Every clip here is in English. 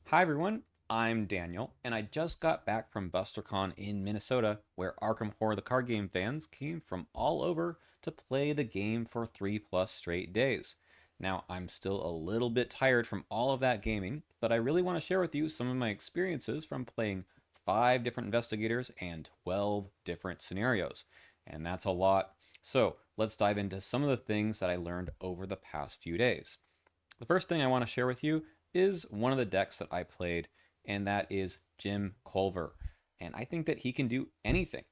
Hi everyone, I'm Daniel, and I just got back from BusterCon in Minnesota, where Arkham Horror the card game fans came from all over to play the game for 3+ straight days. Now, I'm still a little bit tired from all of that gaming, but I really want to share with you some of my experiences from playing 5 different investigators and 12 different scenarios. And that's a lot. So, let's dive into some of the things that I learned over the past few days. The first thing I want to share with you is one of the decks that I played, and that is Jim Culver. And I think that he can do anything.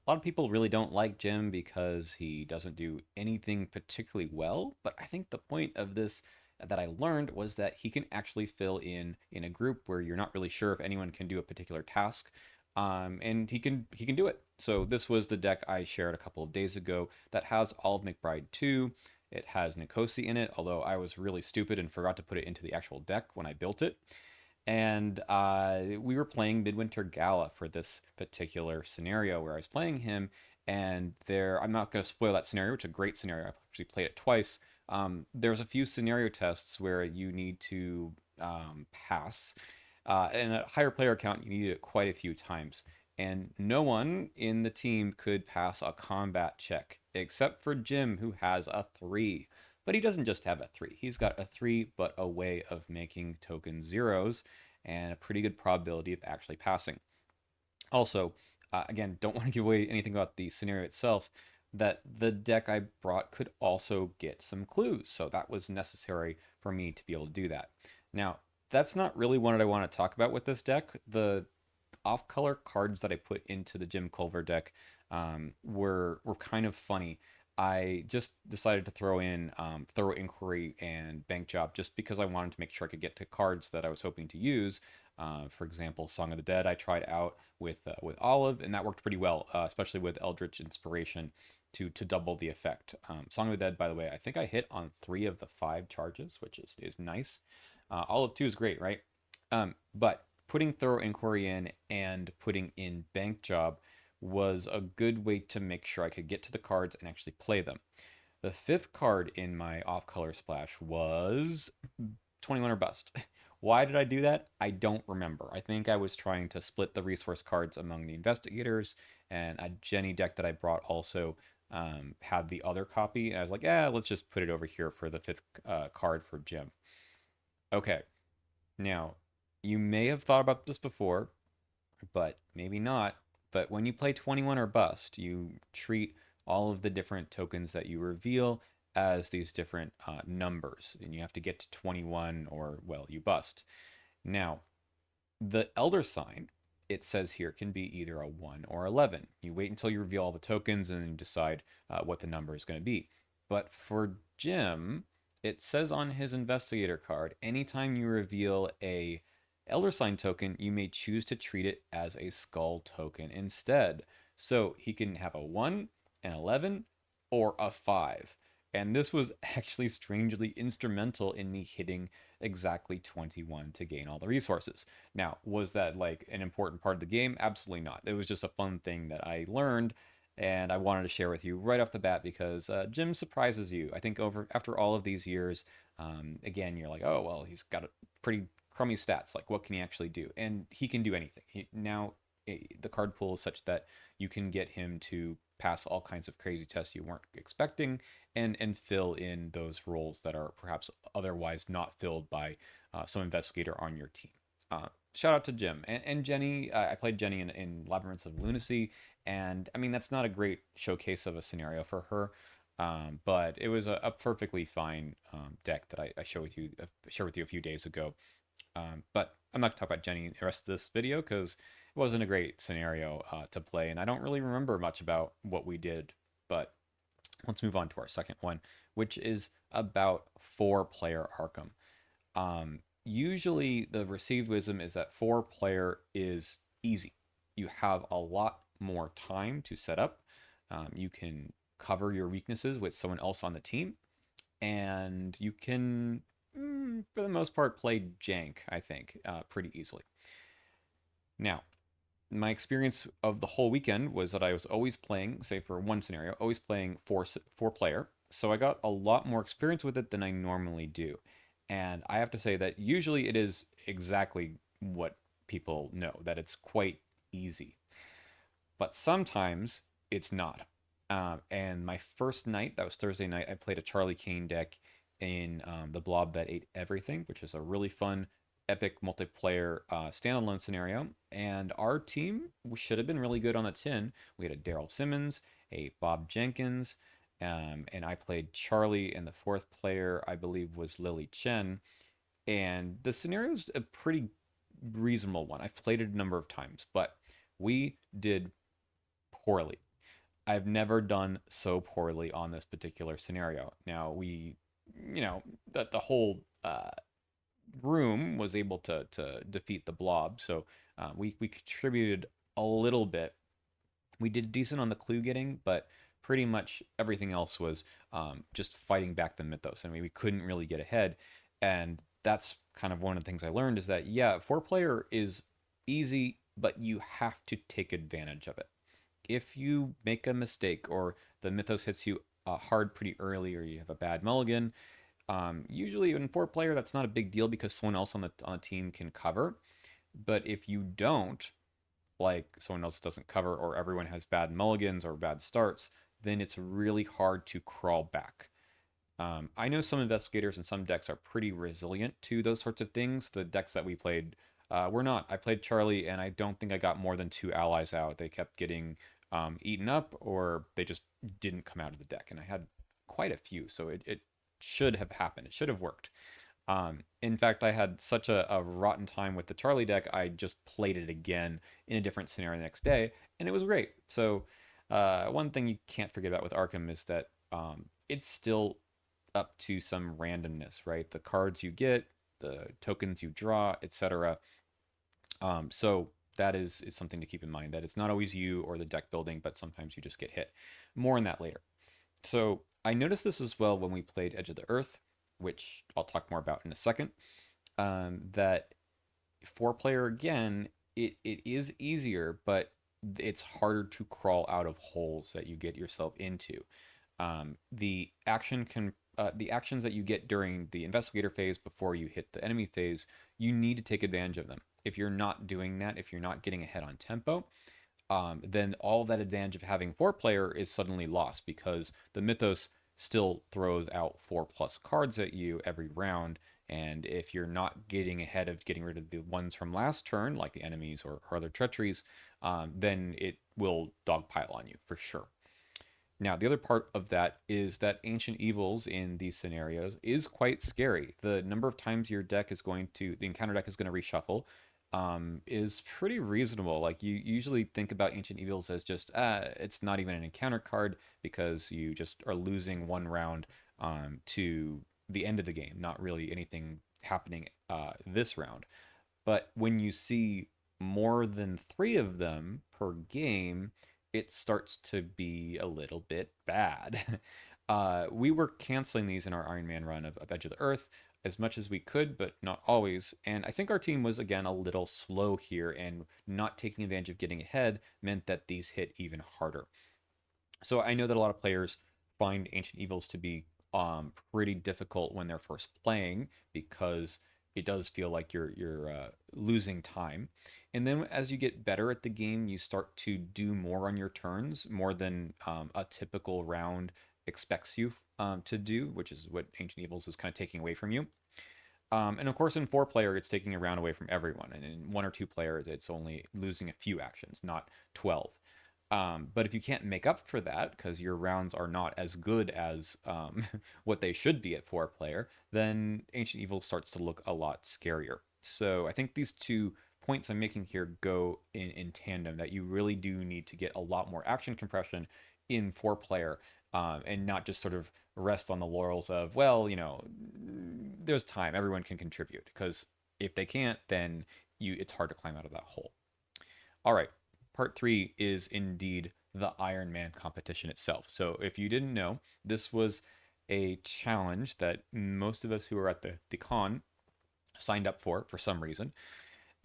A lot of people really don't like Jim because he doesn't do anything particularly well, but I think the point of this that I learned was that he can actually fill in a group where you're not really sure if anyone can do a particular task, and he can do it. So this was the deck I shared a couple of days ago that has all of McBride 2. It has Nikosi in it, although I was really stupid and forgot to put it into the actual deck when I built it. And we were playing Midwinter Gala for this particular scenario where I was playing him. And I'm not going to spoil that scenario. It's a great scenario. I've actually played it twice. There's a few scenario tests where you need to pass. And at a higher player count, you need it quite a few times. And no one in the team could pass a combat check except for Jim, who has a 3. But he doesn't just have a 3. He's got a 3, but a way of making token zeros and a pretty good probability of actually passing. Also, again, don't want to give away anything about the scenario itself, that the deck I brought could also get some clues. So that was necessary for me to be able to do that. Now, that's not really what I want to talk about with this deck. The off-color cards that I put into the Jim Culver deck were kind of funny. I just decided to throw in Thorough Inquiry and Bank Job just because I wanted to make sure I could get to cards that I was hoping to use. For example, Song of the Dead I tried out with Olive, and that worked pretty well, especially with Eldritch Inspiration to double the effect. Song of the Dead, by the way, I think I hit on 3 of the 5 charges, which is nice. Olive 2 is great, right? But putting Thorough Inquiry in and putting in Bank Job was a good way to make sure I could get to the cards and actually play them. The 5th card in my off color splash was 21 or Bust. Why did I do that? I don't remember. I think I was trying to split the resource cards among the investigators, and a Jenny deck that I brought also had the other copy. And I was like, yeah, let's just put it over here for the 5th card for Jim. Okay, now you may have thought about this before, but maybe not. But when you play 21 or Bust, you treat all of the different tokens that you reveal as these different numbers, and you have to get to 21 or, well, you bust. Now, the Elder Sign, it says here, can be either a 1 or 11. You wait until you reveal all the tokens and then you decide what the number is going to be. But for Jim, it says on his investigator card, anytime you reveal a Elder Sign token, you may choose to treat it as a skull token instead. So he can have a 1, an 11, or a 5. And this was actually strangely instrumental in me hitting exactly 21 to gain all the resources. Now, was that like an important part of the game? Absolutely not. It was just a fun thing that I learned and I wanted to share with you right off the bat because Jim surprises you. I think over after all of these years, again, you're like, oh well, he's got a pretty crummy stats. Like, what can he actually do? And he can do anything. Now, the card pool is such that you can get him to pass all kinds of crazy tests you weren't expecting, and fill in those roles that are perhaps otherwise not filled by some investigator on your team. Shout out to Jim and Jenny. I played Jenny in Labyrinths of Lunacy, and I mean that's not a great showcase of a scenario for her, but it was a perfectly fine deck that I shared with you a few days ago. But I'm not going to talk about Jenny in the rest of this video because it wasn't a great scenario to play, and I don't really remember much about what we did. But let's move on to our second one, which is about 4-player Arkham. Usually, the received wisdom is that 4-player is easy. You have a lot more time to set up. You can cover your weaknesses with someone else on the team, and you can, for the most part, play jank, I think, pretty easily. Now, my experience of the whole weekend was that I was always playing, say for one scenario, always playing four player. So I got a lot more experience with it than I normally do. And I have to say that usually it is exactly what people know, that it's quite easy. But sometimes it's not. And my first night, that was Thursday night, I played a Charlie Kane deck in the Blob that ate everything, which is a really fun, epic multiplayer standalone scenario. And our team should have been really good on the tin. We had a Daryl Simmons, a Bob Jenkins, and I played Charlie, and the fourth player, I believe, was Lily Chen. And the scenario is a pretty reasonable one. I've played it a number of times, but we did poorly. I've never done so poorly on this particular scenario. Now the whole room was able to defeat the blob, so we contributed a little bit. We did decent on the clue getting, but pretty much everything else was just fighting back the mythos. I mean, we couldn't really get ahead, and that's kind of one of the things I learned is that yeah, four player is easy, but you have to take advantage of it. If you make a mistake or the mythos hits you hard pretty early, or you have a bad mulligan, usually in four player that's not a big deal because someone else on the team can cover. But if you don't, like someone else doesn't cover, or everyone has bad mulligans or bad starts, then it's really hard to crawl back. I know some investigators and some decks are pretty resilient to those sorts of things. The decks that we played were not. I played Charlie, and I don't think I got more than two allies out. They kept getting eaten up, or they just didn't come out of the deck. And I had quite a few, so it should have happened. It should have worked. In fact, I had such a rotten time with the Charlie deck, I just played it again in a different scenario the next day, and it was great. So, one thing you can't forget about with Arkham is that it's still up to some randomness, right? The cards you get, the tokens you draw, etc. So that is something to keep in mind. That it's not always you or the deck building, but sometimes you just get hit. More on that later. So I noticed this as well when we played Edge of the Earth, which I'll talk more about in a second. That four player again, it is easier, but it's harder to crawl out of holes that you get yourself into. The actions that you get during the investigator phase before you hit the enemy phase, you need to take advantage of them. If you're not doing that, if you're not getting ahead on tempo, then all that advantage of having four player is suddenly lost because the mythos still throws out 4+ cards at you every round. And if you're not getting ahead of getting rid of the ones from last turn, like the enemies or other treacheries, then it will dogpile on you for sure. Now, the other part of that is that Ancient Evils in these scenarios is quite scary. The number of times your deck is going to, the encounter deck is going to reshuffle, is pretty reasonable. Like, you usually think about Ancient Evils as just, it's not even an encounter card because you just are losing one round to the end of the game, not really anything happening this round. But when you see more than three of them per game, it starts to be a little bit bad. We were canceling these in our Ironman run of Edge of the Earth as much as we could, but not always. And I think our team was, again, a little slow here, and not taking advantage of getting ahead meant that these hit even harder. So I know that a lot of players find Ancient Evils to be pretty difficult when they're first playing because it does feel like you're losing time. And then as you get better at the game, you start to do more on your turns, more than a typical round expects you to do, which is what Ancient Evils is kind of taking away from you. And of course, in four player, it's taking a round away from everyone. And in one or two players, it's only losing a few actions, not 12. But if you can't make up for that because your rounds are not as good as what they should be at four player, then Ancient Evil starts to look a lot scarier. So I think these 2 points I'm making here go in tandem, that you really do need to get a lot more action compression in four player, and not just sort of rest on the laurels of, well, there's time, everyone can contribute. Because if they can't, then it's hard to climb out of that hole. All right, part three is indeed the Ironman competition itself. So if you didn't know, this was a challenge that most of us who were at the con signed up for some reason,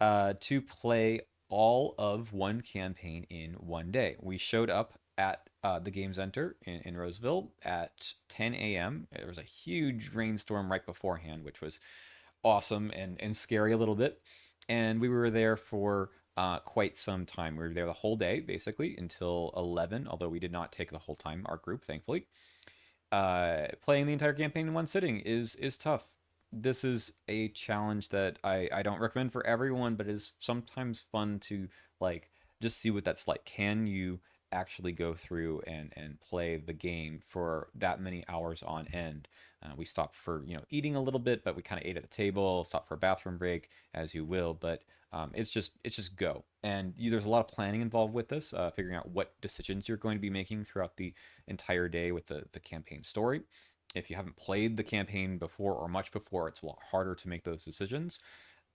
to play all of one campaign in one day. We showed up at the Game Center in Roseville at 10 a.m. There was a huge rainstorm right beforehand, which was awesome and scary a little bit. And we were there for quite some time. We were there the whole day, basically, until 11, although we did not take the whole time, our group, thankfully. Playing the entire campaign in one sitting is tough. This is a challenge that I don't recommend for everyone, but it is sometimes fun to like just see what that's like. Can you actually go through and play the game for that many hours on end? We stopped for eating a little bit, but we kind of ate at the table. Stopped for a bathroom break, as you will. But it's just go. And there's a lot of planning involved with this, figuring out what decisions you're going to be making throughout the entire day with the campaign story. If you haven't played the campaign before or much before, it's a lot harder to make those decisions.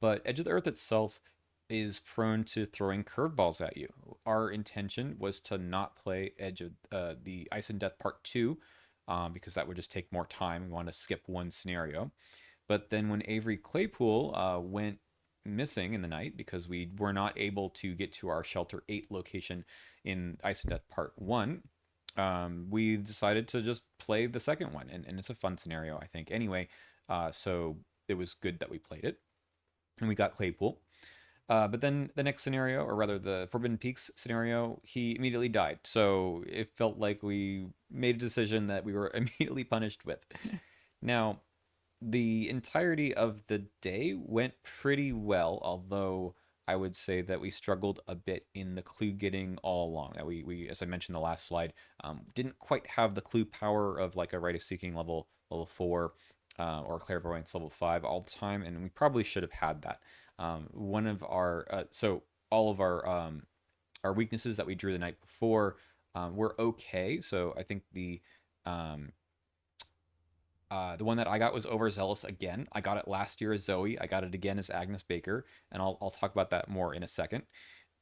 But Edge of the Earth itself is prone to throwing curveballs at you. Our intention was to not play Edge of the Ice and Death Part 2 because that would just take more time. We want to skip one scenario. But then when Avery Claypool went missing in the night because we were not able to get to our Shelter 8 location in Ice and Death Part 1, we decided to just play the second one. And it's a fun scenario, I think, anyway. So it was good that we played it. And we got Claypool. But then the next scenario, or rather the Forbidden Peaks scenario, he immediately died. So it felt like we made a decision that we were immediately punished with. Now, the entirety of the day went pretty well, although I would say that we struggled a bit in the clue getting all along. That we as I mentioned in the last slide, didn't quite have the clue power of like a Rite of Seeking level 4 or Clairvoyance level 5 all the time, and we probably should have had that. One of our so all of our weaknesses that we drew the night before were okay. So I think um, the one that I got was Overzealous again. I got it last year as Zoe. I got it again as Agnes Baker, and I'll talk about that more in a second.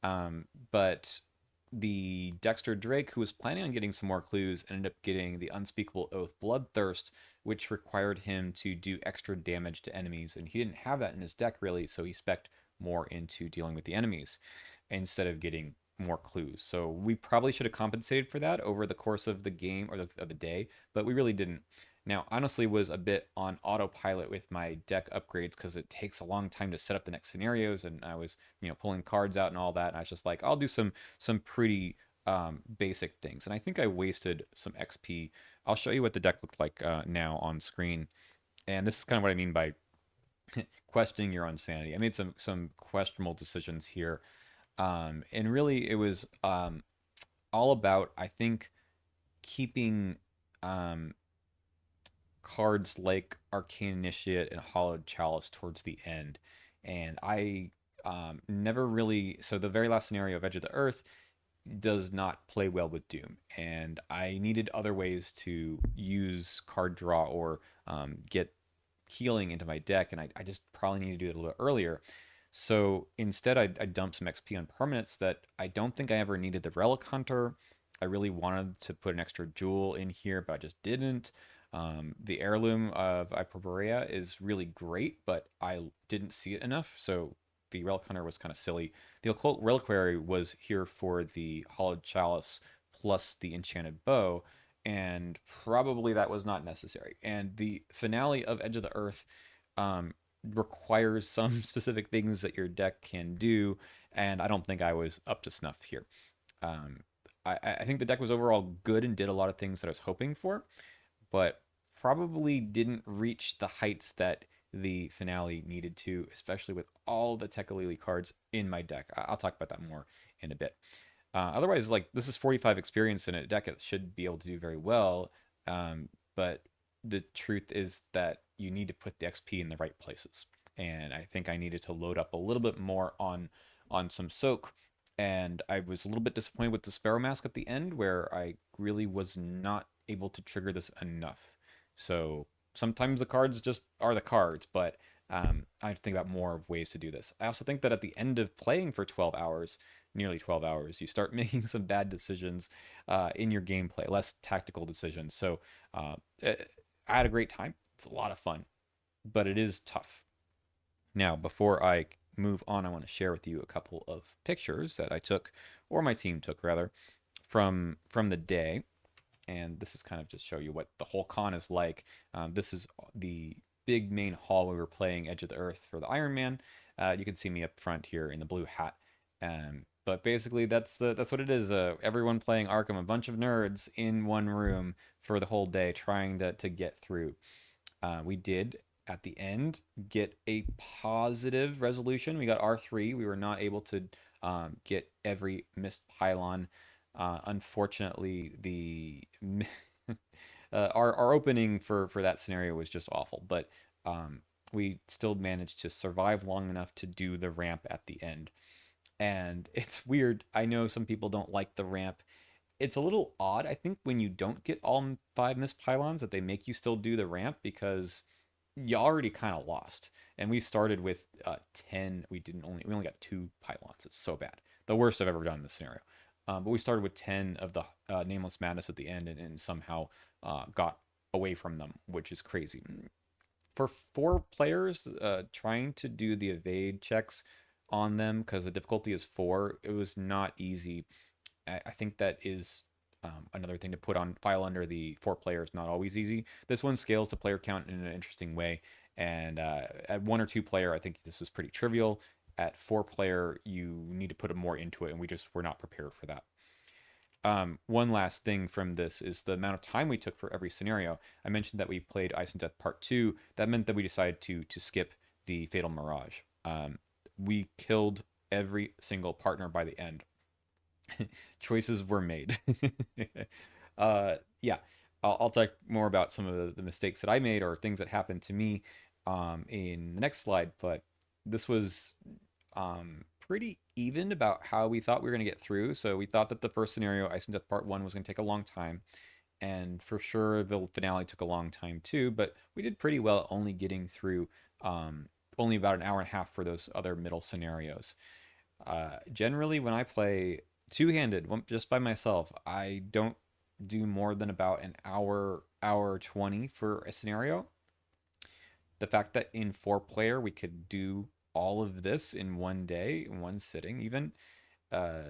But the Dexter Drake, who was planning on getting some more clues, ended up getting the Unspeakable Oath Bloodthirst, which required him to do extra damage to enemies, and he didn't have that in his deck really, so he spec'd more into dealing with the enemies instead of getting more clues. So we probably should have compensated for that over the course of the game or of the day, but we really didn't. Now, honestly, was a bit on autopilot with my deck upgrades because it takes a long time to set up the next scenarios, and I was, pulling cards out and all that. And I was just like, I'll do some pretty basic things, and I think I wasted some XP. I'll show you what the deck looked like now on screen, and this is kind of what I mean by questioning your own sanity. I made some questionable decisions here, and really it was all about I think keeping um, cards like Arcane Initiate and Hollowed Chalice towards the end. And I never really. So, the very last scenario of Edge of the Earth does not play well with Doom. And I needed other ways to use card draw or get healing into my deck. And I just probably need to do it a little earlier. So instead, I dumped some XP on permanents that I don't think I ever needed the Relic Hunter. I really wanted to put an extra jewel in here, but I just didn't. The heirloom of Hyperborea is really great, but I didn't see it enough, so the Relic Hunter was kind of silly. The Occult Reliquary was here for the Hollowed Chalice plus the Enchanted Bow, and probably that was not necessary. And the finale of Edge of the Earth requires some specific things that your deck can do, and I don't think I was up to snuff here. Um, I think the deck was overall good and did a lot of things that I was hoping for, but probably didn't reach the heights that the finale needed to, especially with all the Tekalili cards in my deck. I'll talk about that more in a bit. Otherwise, like this is 45 experience in a deck, it should be able to do very well. But the truth is that you need to put the XP in the right places, and I think I needed to load up a little bit more on some soak. And I was a little bit disappointed with the Sparrow Mask at the end, where I really was not able to trigger this enough. So sometimes the cards just are the cards, but I have to think about more of ways to do this. I also think that at the end of playing for 12 hours, nearly 12 hours, you start making some bad decisions in your gameplay, less tactical decisions. So I had a great time. It's a lot of fun, but it is tough. Now, before I move on, I want to share with you a couple of pictures that I took, or my team took rather, from the day, and this is kind of just show you what the whole con is like. This is the big main hall where we were playing Edge of the Earth for the Ironman. You can see me up front here in the blue hat. But basically, that's what it is. Everyone playing Arkham, a bunch of nerds in one room for the whole day, trying to get through. We did at the end get a positive resolution. We got R3. We were not able to get every missed pylon. Unfortunately, the our opening for that scenario was just awful, but we still managed to survive long enough to do the ramp at the end. And it's weird. I know some people don't like the ramp. It's a little odd, I think, when you don't get all five missed pylons that they make you still do the ramp because you already kind of lost. And we started with 10. We only got two pylons. It's so bad. The worst I've ever done in this scenario. But we started with 10 of the Nameless Madness at the end and somehow got away from them, which is crazy. For four players, trying to do the evade checks on them because the difficulty is four, it was not easy. I think that is another thing to put on file under the four players, not always easy. This one scales the player count in an interesting way. And at one or two player, I think this is pretty trivial. At four player, you need to put more into it, and we just were not prepared for that. One last thing from this is the amount of time we took for every scenario. I mentioned that we played Ice and Death Part 2. That meant that we decided to skip the Fatal Mirage. We killed every single partner by the end. Choices were made. Yeah, I'll talk more about some of the mistakes that I made or things that happened to me in the next slide, but this was pretty even about how we thought we were going to get through. So we thought that the first scenario, Ice and Death Part 1, was going to take a long time. And for sure, the finale took a long time too, but we did pretty well only getting through only about an hour and a half for those other middle scenarios. Generally, when I play two-handed, just by myself, I don't do more than about an hour 20 for a scenario. The fact that in four player we could do all of this in one day, in one sitting, even, uh,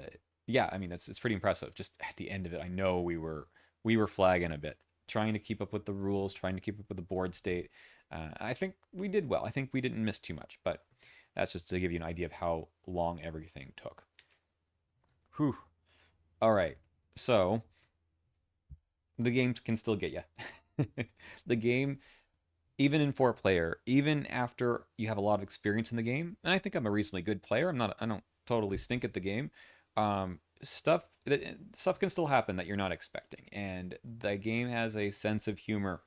yeah, I mean it's pretty impressive. Just at the end of it, I know we were flagging a bit, trying to keep up with the rules, trying to keep up with the board state. I think we did well. I think we didn't miss too much, but that's just to give you an idea of how long everything took. Whew. All right. So the games can still get you. The game, even in four player, even after you have a lot of experience in the game, and I think I'm a reasonably good player. I don't totally stink at the game. Stuff can still happen that you're not expecting, and the game has a sense of humor.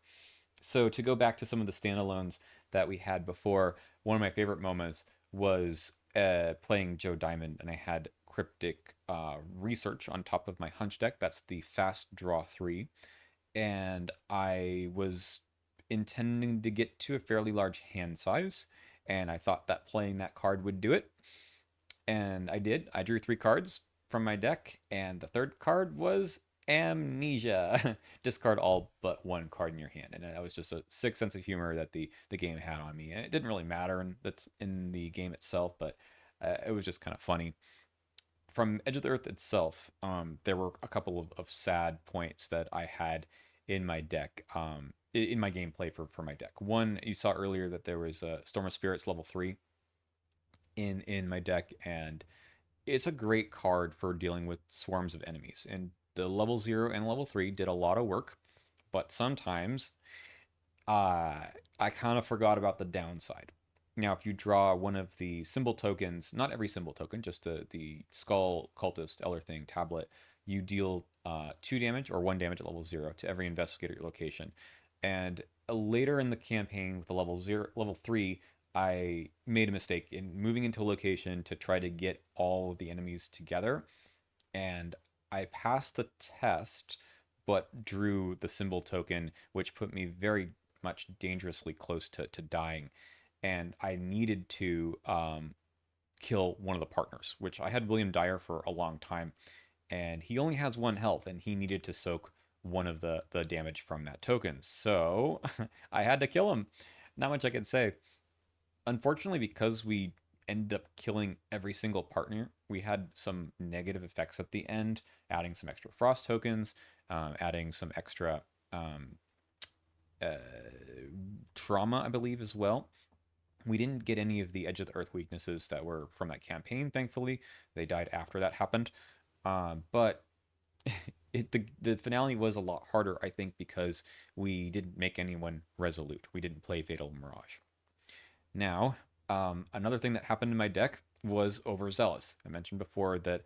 So to go back to some of the standalones that we had before, one of my favorite moments was playing Joe Diamond, and I had cryptic research on top of my hunch deck. That's the fast draw three, and I was intending to get to a fairly large hand size, and I thought that playing that card would do it, and I did. I drew three cards from my deck, and the third card was Amnesia. Discard all but one card in your hand, and that was just a sick sense of humor that the game had on me. And it didn't really matter in the game itself, but it was just kind of funny. From Edge of the Earth itself, there were a couple of sad points that I had in my deck, in my gameplay for my deck. One, you saw earlier that there was a Storm of Spirits level 3 in my deck, and it's a great card for dealing with swarms of enemies. And the level 0 and level 3 did a lot of work, but sometimes I kind of forgot about the downside. Now, if you draw one of the symbol tokens, not every symbol token, just the Skull Cultist Eller Thing tablet, you deal 2 damage or 1 damage at level 0 to every investigator at your location. And later in the campaign with the level 3, I made a mistake in moving into a location to try to get all of the enemies together. And I passed the test, but drew the symbol token, which put me very much dangerously close to dying. And I needed to kill one of the partners, which I had William Dyer for a long time. And he only has one health, and he needed to soak one of the damage from that token. So I had to kill him. Not much I can say. Unfortunately, because we ended up killing every single partner. We had some negative effects at the end, adding some extra frost tokens, adding some extra um, uh, trauma, I believe, as well. We didn't get any of the Edge of the Earth weaknesses that were from that campaign, thankfully. They died after that happened. But the finale was a lot harder, I think, because we didn't make anyone resolute. We didn't play Fatal Mirage. Now, another thing that happened in my deck was overzealous. I mentioned before that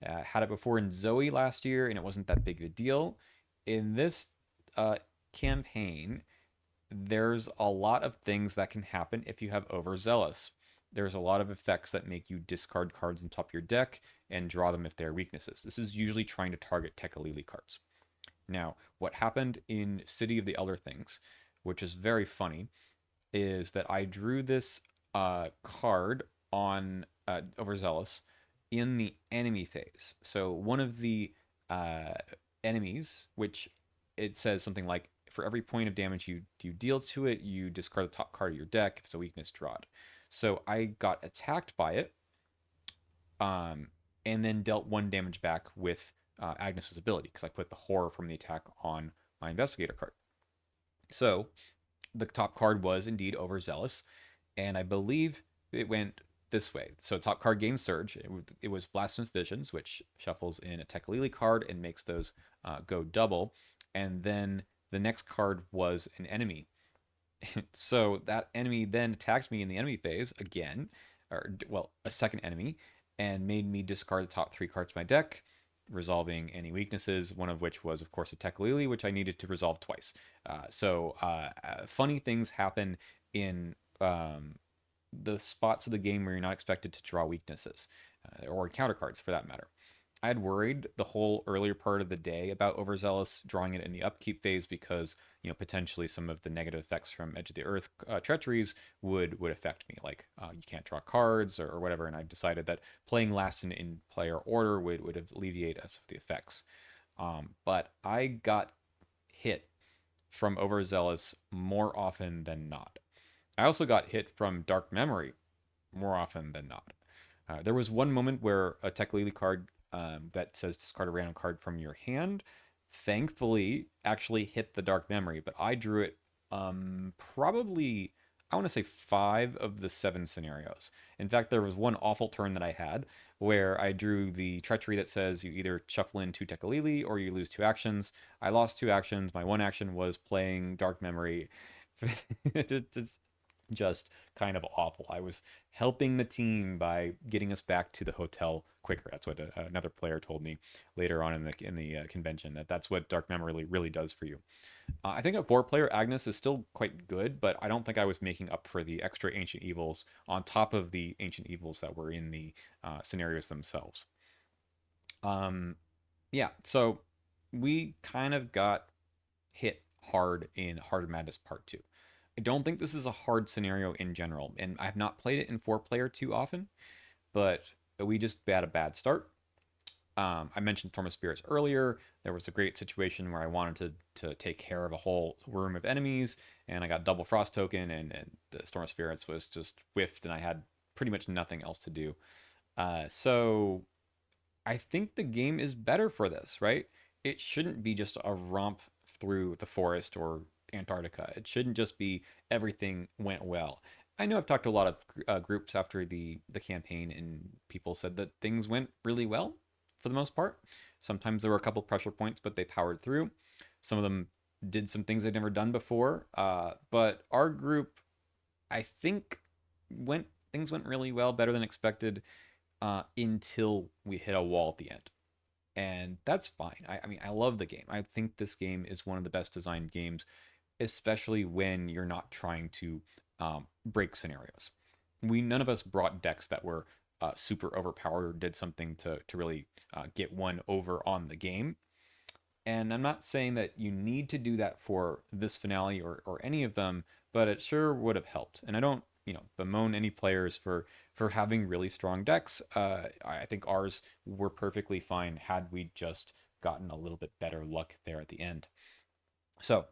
had it before in Zoe last year, and it wasn't that big of a deal. In this uh, campaign, there's a lot of things that can happen if you have overzealous. There's a lot of effects that make you discard cards on top of your deck and draw them if they're weaknesses. This is usually trying to target Tekalili cards. Now, what happened in City of the Elder Things, which is very funny, is that I drew this card on Overzealous in the enemy phase. So one of the uh, enemies, which it says something like for every point of damage you deal to it, you discard the top card of your deck. If it's a weakness, draw it. So I got attacked by it, um, and then dealt one damage back with Agnes's ability because I put the horror from the attack on my investigator card. So the top card was indeed overzealous, and I believe it went this way. So top card gains surge. It was Blasphemous Visions, which shuffles in a Tekalili card and makes those go double. And then the next card was an enemy. So that enemy then attacked me in the enemy phase again, or well, a second enemy, and made me discard the top three cards of my deck, resolving any weaknesses. One of which was, of course, a Tekalili, which I needed to resolve twice. Funny things happen in the spots of the game where you're not expected to draw weaknesses or counter cards for that matter. I had worried the whole earlier part of the day about overzealous drawing it in the upkeep phase because potentially some of the negative effects from Edge of the Earth treacheries would affect me, like you can't draw cards or whatever. And I decided that playing last in player order would alleviate us of the effects. But I got hit from overzealous more often than not. I also got hit from Dark Memory more often than not. There was one moment where a Tekalili card that says discard a random card from your hand, thankfully, actually hit the Dark Memory, but I drew it probably, I want to say 5 of the 7 scenarios. In fact, there was one awful turn that I had where I drew the treachery that says you either shuffle in 2 Tekalili or you lose 2 actions. I lost 2 actions. My one action was playing Dark Memory. It's just kind of awful. I was helping the team by getting us back to the hotel quicker. That's what another player told me later on in the convention, that's what Dark Memory really does for you. I think a 4-player Agnes is still quite good, but I don't think I was making up for the extra ancient evils on top of the ancient evils that were in the scenarios themselves. Um, yeah, so we kind of got hit hard in Heart of Madness Part 2. I don't think this is a hard scenario in general, and I've not played it in 4-player too often, but we just had a bad start. I mentioned Storm of Spirits earlier. There was a great situation where I wanted to take care of a whole room of enemies, and I got double Frost token, and the Storm of Spirits was just whiffed, and I had pretty much nothing else to do. So I think the game is better for this, right? It shouldn't be just a romp through the forest or Antarctica. It shouldn't just be everything went well. I know I've talked to a lot of groups after the campaign, and people said that things went really well for the most part. Sometimes there were a couple pressure points, but they powered through. Some of them did some things they'd never done before. But our group, I think, went things went really well, better than expected, until we hit a wall at the end, and that's fine. I mean, I love the game. I think this game is one of the best designed games, especially when you're not trying to break scenarios. None of us brought decks that were super overpowered or did something to really get one over on the game. And I'm not saying that you need to do that for this finale or any of them, but it sure would have helped. And I don't, bemoan any players for having really strong decks. I think ours were perfectly fine had we just gotten a little bit better luck there at the end. So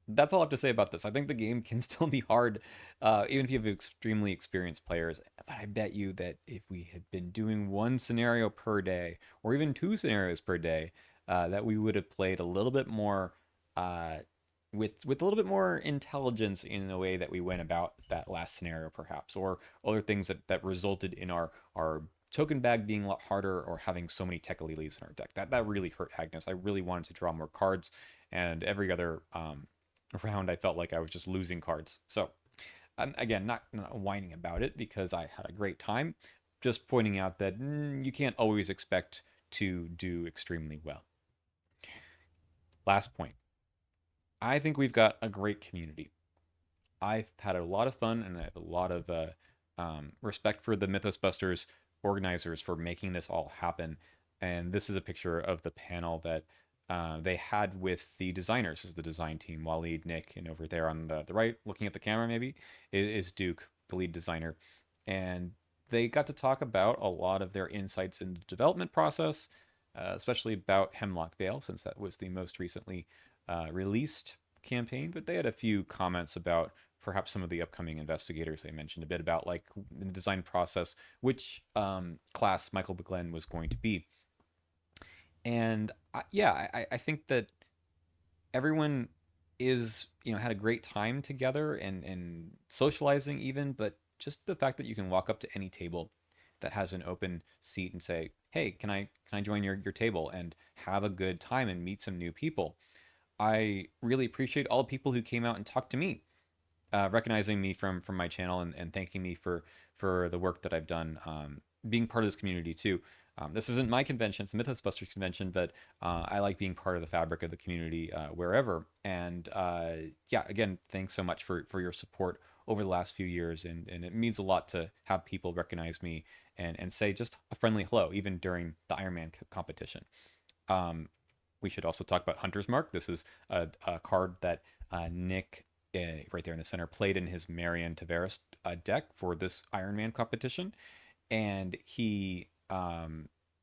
That's all I have to say about this. I think the game can still be hard, even if you have extremely experienced players. But I bet you that if we had been doing one scenario per day, or even two scenarios per day, that we would have played a little bit more, uh, with a little bit more intelligence in the way that we went about that last scenario, perhaps, or other things that resulted in our token bag being a lot harder, or having so many Tekalilis in our deck. That really hurt Agnes. I really wanted to draw more cards, and every other round I felt like I was just losing cards. So again, not whining about it because I had a great time. Just pointing out that you can't always expect to do extremely well. Last point. I think we've got a great community. I've had a lot of fun, and I have a lot of respect for the MythosBusters organizers for making this all happen. And this is a picture of the panel that they had with the designers. This is the design team: Waleed, Nick, and over there on the right, looking at the camera, maybe is Duke, the lead designer. And they got to talk about a lot of their insights in the development process, especially about Hemlock Dale, since that was the most recently released campaign. But they had a few comments about perhaps some of the upcoming investigators. They mentioned a bit about, like, in the design process, which class Michael McGlenn was going to be. And yeah, I think that everyone is, had a great time together, and socializing even. But just the fact that you can walk up to any table that has an open seat and say, hey, can I join your table, and have a good time and meet some new people. I really appreciate all the people who came out and talked to me, recognizing me from my channel, and thanking me for the work that I've done, being part of this community too. This isn't my convention; it's a MythosBusters convention, but I like being part of the fabric of the community, wherever. And yeah, again, thanks so much for your support over the last few years, and it means a lot to have people recognize me, and say just a friendly hello, even during the Ironman competition. Um, we should also talk about Hunter's Mark. This is a card that Nick, right there in the center, played in his Marion Tavares deck for this Ironman competition, and he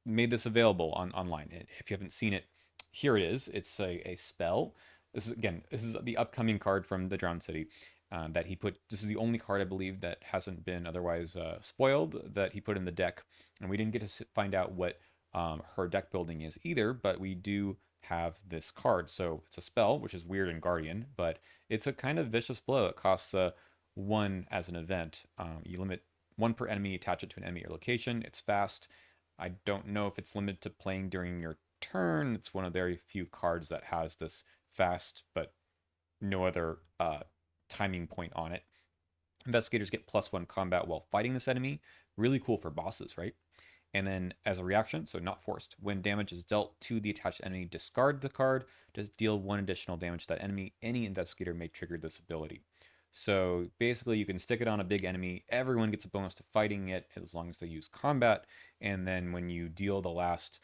made this available online. If you haven't seen it, here it is. It's a spell. This is the upcoming card from the Drowned City. That he put. This is the only card, I believe, that hasn't been otherwise spoiled, that he put in the deck, and we didn't get to find out what her deck building is either. But we do have this card. So it's a spell, which is weird in Guardian, but it's a kind of vicious blow. It costs one as an event. You limit one per enemy, attach it to an enemy or location. It's fast. I don't know if it's limited to playing during your turn. It's one of very few cards that has this fast, but no other timing point on it. Investigators get +1 combat while fighting this enemy. Really cool for bosses, right? And then as a reaction, so not forced, when damage is dealt to the attached enemy, discard the card to deal 1 additional damage to that enemy. Any investigator may trigger this ability. So basically, you can stick it on a big enemy. Everyone gets a bonus to fighting it as long as they use combat. And then when you deal the last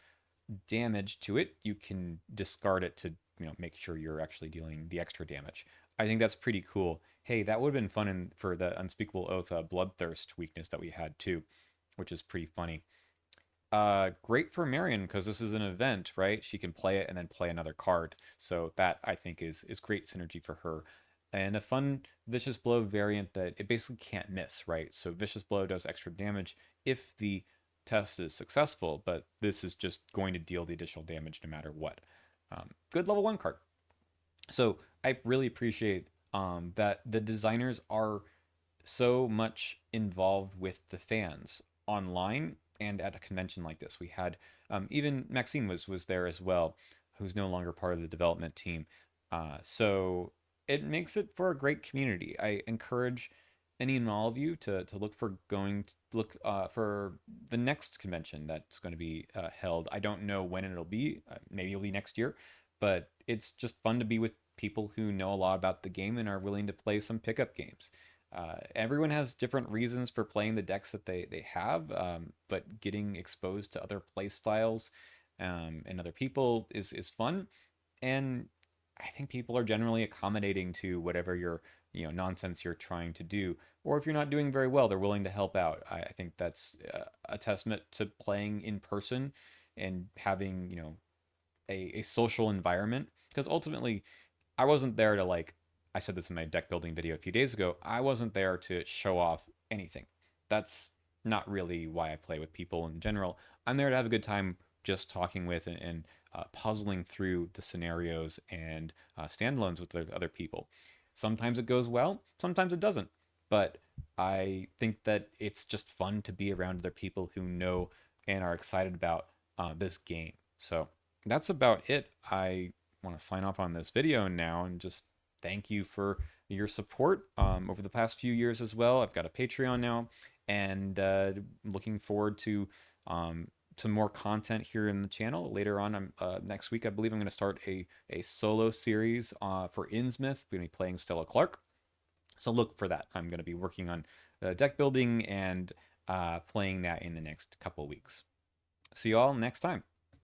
damage to it, you can discard it to, make sure you're actually dealing the extra damage. I think that's pretty cool. Hey, that would have been fun for the Unspeakable Oath Bloodthirst weakness that we had too, which is pretty funny. Great for Marion because this is an event, right? She can play it and then play another card. So that, I think, is great synergy for her. And a fun Vicious Blow variant that it basically can't miss, right? So Vicious Blow does extra damage if the test is successful, but this is just going to deal the additional damage no matter what. Good level 1 card. So I really appreciate that the designers are so much involved with the fans online and at a convention like this. We had even Maxine was there as well, who's no longer part of the development team. So it makes it for a great community. I encourage any and all of you to look for going to look for the next convention that's going to be held. I don't know when it'll be. Maybe it'll be next year, but it's just fun to be with people who know a lot about the game and are willing to play some pickup games. Everyone has different reasons for playing the decks that they have, but getting exposed to other play styles and other people is fun. And I think people are generally accommodating to whatever your nonsense you're trying to do. Or if you're not doing very well, they're willing to help out. I think that's a testament to playing in person and having a social environment. Because ultimately, I wasn't there to, like, I said this in my deck building video a few days ago, I wasn't there to show off anything. That's not really why I play with people in general. I'm there to have a good time just talking with and puzzling through the scenarios and standalones with the other people. Sometimes it goes well, sometimes it doesn't. But I think that it's just fun to be around other people who know and are excited about this game. So that's about it. I want to sign off on this video now and just thank you for your support over the past few years as well. I've got a Patreon now, and looking forward to some more content here in the channel later on. Next week, I believe I'm going to start a solo series for Innsmouth. We're going to be playing Stella Clark, so look for that. I'm going to be working on deck building and playing that in the next couple weeks. See you all next time.